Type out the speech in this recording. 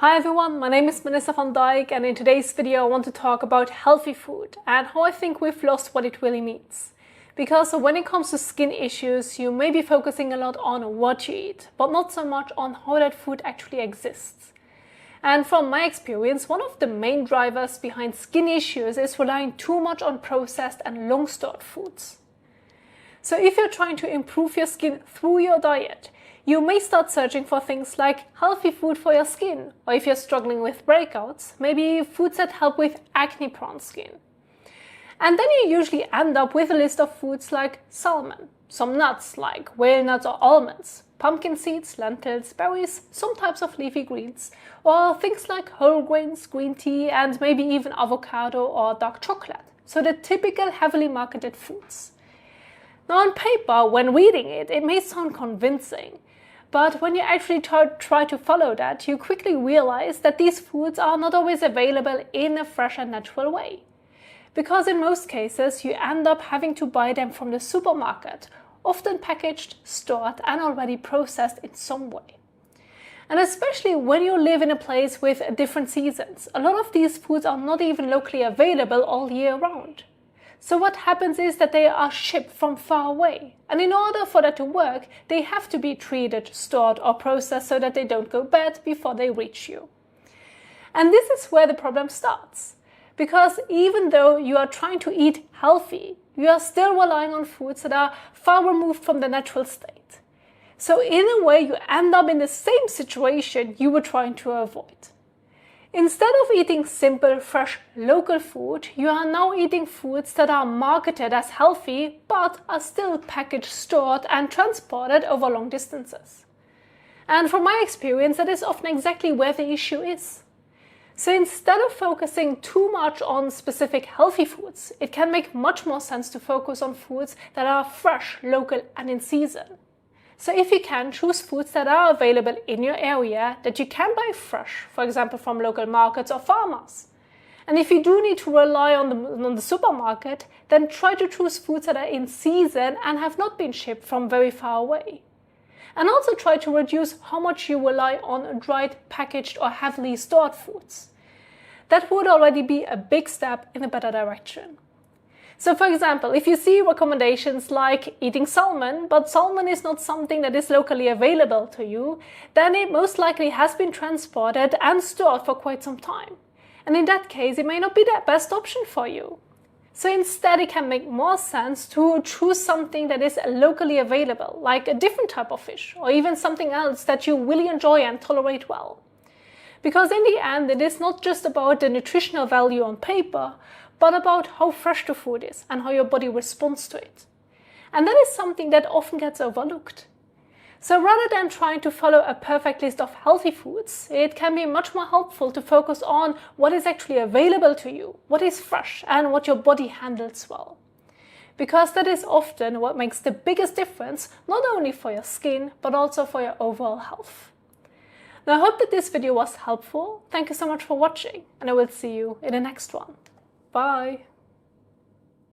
Hi everyone, my name is Melissa van Dijk, and in today's video I want to talk about healthy food and how I think we've lost what it really means. Because when it comes to skin issues, you may be focusing a lot on what you eat, but not so much on how that food actually exists. And from my experience, one of the main drivers behind skin issues is relying too much on processed and long-stored foods. So if you're trying to improve your skin through your diet, you may start searching for things like healthy food for your skin, or if you're struggling with breakouts, maybe foods that help with acne-prone skin. And then you usually end up with a list of foods like salmon, some nuts like walnuts or almonds, pumpkin seeds, lentils, berries, some types of leafy greens, or things like whole grains, green tea, and maybe even avocado or dark chocolate. So the typical heavily marketed foods. Now on paper, when reading it, it may sound convincing. But when you actually try to follow that, you quickly realize that these foods are not always available in a fresh and natural way. Because in most cases, you end up having to buy them from the supermarket, often packaged, stored, and already processed in some way. And especially when you live in a place with different seasons, a lot of these foods are not even locally available all year round. So what happens is that they are shipped from far away. And in order for that to work, they have to be treated, stored, or processed so that they don't go bad before they reach you. And this is where the problem starts. Because even though you are trying to eat healthy, you are still relying on foods that are far removed from the natural state. So in a way, you end up in the same situation you were trying to avoid. Instead of eating simple, fresh, local food, you are now eating foods that are marketed as healthy, but are still packaged, stored, and transported over long distances. And from my experience, that is often exactly where the issue is. So instead of focusing too much on specific healthy foods, it can make much more sense to focus on foods that are fresh, local, and in season. So if you can, choose foods that are available in your area that you can buy fresh, for example from local markets or farmers. And if you do need to rely on the supermarket, then try to choose foods that are in season and have not been shipped from very far away. And also try to reduce how much you rely on dried, packaged or heavily stored foods. That would already be a big step in a better direction. So for example, if you see recommendations like eating salmon, but salmon is not something that is locally available to you, then it most likely has been transported and stored for quite some time. And in that case, it may not be the best option for you. So instead, it can make more sense to choose something that is locally available, like a different type of fish, or even something else that you really enjoy and tolerate well. Because in the end, it is not just about the nutritional value on paper, but about how fresh the food is and how your body responds to it. And that is something that often gets overlooked. So rather than trying to follow a perfect list of healthy foods, it can be much more helpful to focus on what is actually available to you, what is fresh, and what your body handles well. Because that is often what makes the biggest difference, not only for your skin, but also for your overall health. Now I hope that this video was helpful. Thank you so much for watching, and I will see you in the next one. Bye!